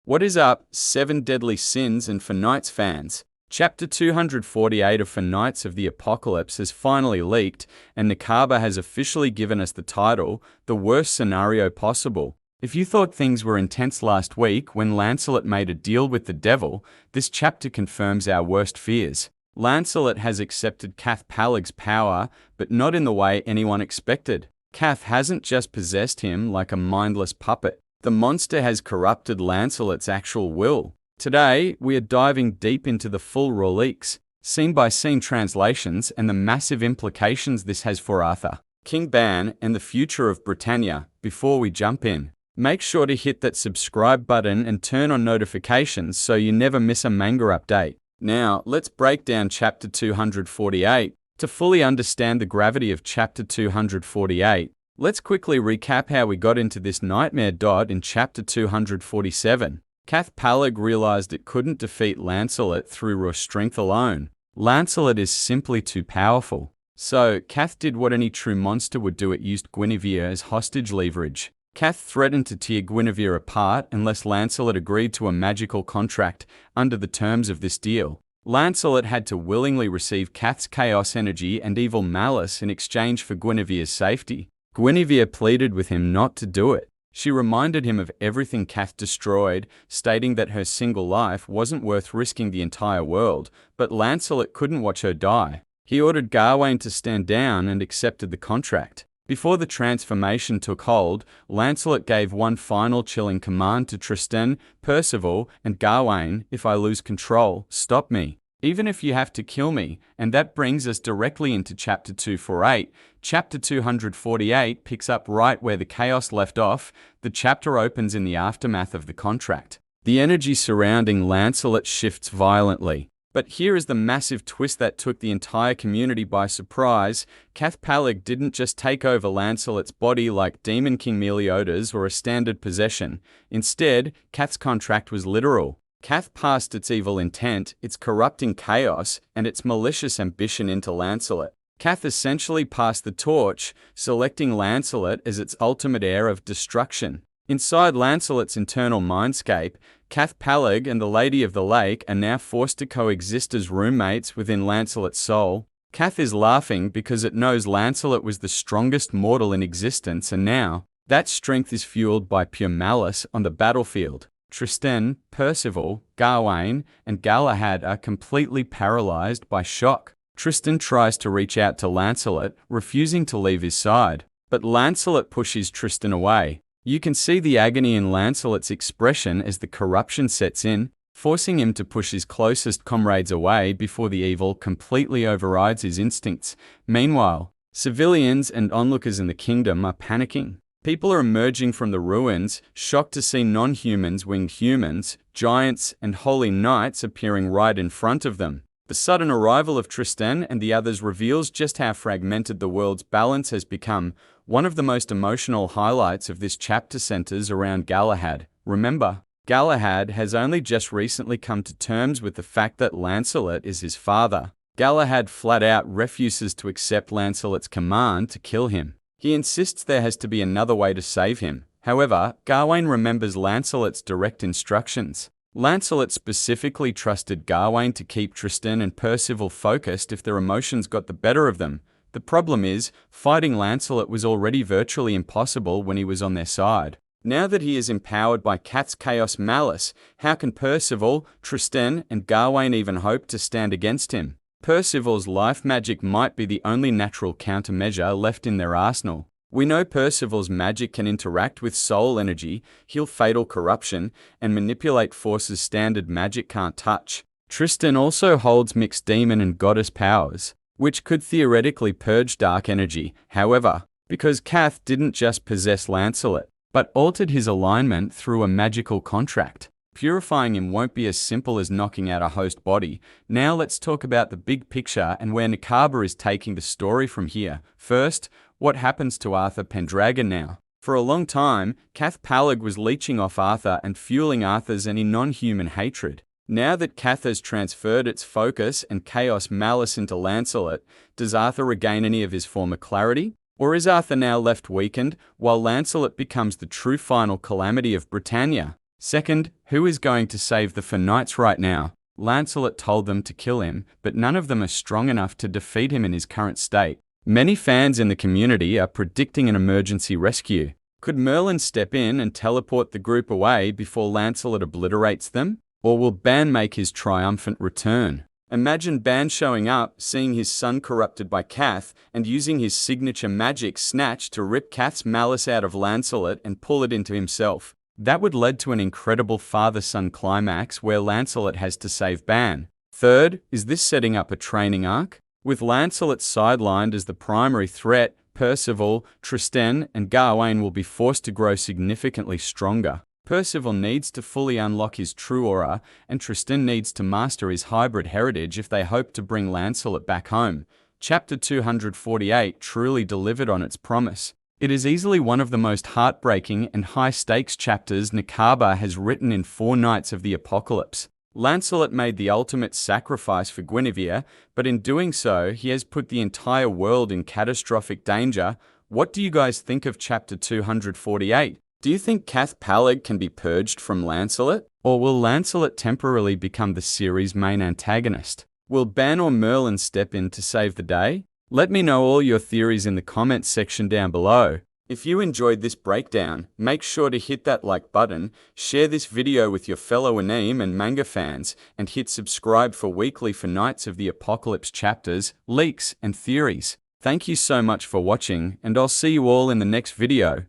What is up, 7 Deadly Sins and For Knights fans? Chapter 248 of For Knights of the Apocalypse has finally leaked, and Nakaba has officially given us the title, The Worst Scenario Possible. If you thought things were intense last week when Lancelot made a deal with the devil, this chapter confirms our worst fears. Lancelot has accepted Cath Palleg's power, but not in the way anyone expected. Cath hasn't just possessed him like a mindless puppet. The monster has corrupted Lancelot's actual will. Today, we are diving deep into the full reliques, scene-by-scene translations, and the massive implications this has for Arthur, King Ban, and the future of Britannia. Before we jump in, make sure to hit that subscribe button and turn on notifications so you never miss a manga update. Now, let's break down Chapter 248. To fully understand the gravity of Chapter 248, let's quickly recap how we got into this nightmare. In Chapter 247, Cath Palleg realized it couldn't defeat Lancelot through raw strength alone. Lancelot is simply too powerful. So, Cath did what any true monster would do. It used Guinevere as hostage leverage. Cath threatened to tear Guinevere apart unless Lancelot agreed to a magical contract. Under the terms of this deal, Lancelot had to willingly receive Cath's chaos energy and evil malice in exchange for Guinevere's safety. Guinevere pleaded with him not to do it. She reminded him of everything Cath destroyed, stating that her single life wasn't worth risking the entire world, but Lancelot couldn't watch her die. He ordered Gawain to stand down and accepted the contract. Before the transformation took hold, Lancelot gave one final chilling command to Tristan, Percival, and Gawain: if I lose control, stop me, even if you have to kill me. And that brings us directly into Chapter 248. Chapter 248 picks up right where the chaos left off. The chapter opens in the aftermath of the contract. The energy surrounding Lancelot shifts violently. But here is the massive twist that took the entire community by surprise. Cath Palleg didn't just take over Lancelot's body like Demon King Meliodas or a standard possession. Instead, Cath's contract was literal. Cath passed its evil intent, its corrupting chaos, and its malicious ambition into Lancelot. Cath essentially passed the torch, selecting Lancelot as its ultimate heir of destruction. Inside Lancelot's internal mindscape, Cath Palleg and the Lady of the Lake are now forced to coexist as roommates within Lancelot's soul. Cath is laughing because it knows Lancelot was the strongest mortal in existence, and now, that strength is fueled by pure malice on the battlefield. Tristan, Percival, Gawain, and Galahad are completely paralyzed by shock. Tristan tries to reach out to Lancelot, refusing to leave his side, but Lancelot pushes Tristan away. You can see the agony in Lancelot's expression as the corruption sets in, forcing him to push his closest comrades away before the evil completely overrides his instincts. Meanwhile, civilians and onlookers in the kingdom are panicking. People are emerging from the ruins, shocked to see non-humans, winged humans, giants, and holy knights appearing right in front of them. The sudden arrival of Tristan and the others reveals just how fragmented the world's balance has become. One of the most emotional highlights of this chapter centers around Galahad. Remember, Galahad has only just recently come to terms with the fact that Lancelot is his father. Galahad flat out refuses to accept Lancelot's command to kill him. He insists there has to be another way to save him. However, Gawain remembers Lancelot's direct instructions. Lancelot specifically trusted Gawain to keep Tristan and Percival focused if their emotions got the better of them. The problem is, fighting Lancelot was already virtually impossible when he was on their side. Now that he is empowered by Cath's chaos malice, how can Percival, Tristan, and Gawain even hope to stand against him? Percival's life magic might be the only natural countermeasure left in their arsenal. We know Percival's magic can interact with soul energy, heal fatal corruption, and manipulate forces standard magic can't touch. Tristan also holds mixed demon and goddess powers, which could theoretically purge dark energy. However, because Cath didn't just possess Lancelot, but altered his alignment through a magical contract, purifying him won't be as simple as knocking out a host body. Now let's talk about the big picture and where Nakaba is taking the story from here. First, what happens to Arthur Pendragon now? For a long time, Cath Palleg was leeching off Arthur and fueling Arthur's any non-human hatred. Now that Cath has transferred its focus and chaos malice into Lancelot, does Arthur regain any of his former clarity? Or is Arthur now left weakened, while Lancelot becomes the true final calamity of Britannia? Second, who is going to save the Four Knights right now? Lancelot told them to kill him, but none of them are strong enough to defeat him in his current state. Many fans in the community are predicting an emergency rescue. Could Merlin step in and teleport the group away before Lancelot obliterates them? Or will Ban make his triumphant return? Imagine Ban showing up, seeing his son corrupted by Cath, and using his signature magic Snatch to rip Cath's malice out of Lancelot and pull it into himself. That would lead to an incredible father-son climax where Lancelot has to save Ban. Third, is this setting up a training arc? With Lancelot sidelined as the primary threat, Percival, Tristan, and Gawain will be forced to grow significantly stronger. Percival needs to fully unlock his true aura, and Tristan needs to master his hybrid heritage if they hope to bring Lancelot back home. Chapter 248 truly delivered on its promise. It is easily one of the most heartbreaking and high-stakes chapters Nakaba has written in Four Knights of the Apocalypse. Lancelot made the ultimate sacrifice for Guinevere, but in doing so, he has put the entire world in catastrophic danger. What do you guys think of Chapter 248? Do you think Cath Pallig can be purged from Lancelot? Or will Lancelot temporarily become the series' main antagonist? Will Ban or Merlin step in to save the day? Let me know all your theories in the comments section down below. If you enjoyed this breakdown, make sure to hit that like button, share this video with your fellow anime and manga fans, and hit subscribe for weekly Four Knights of the Apocalypse chapters, leaks, and theories. Thank you so much for watching, and I'll see you all in the next video.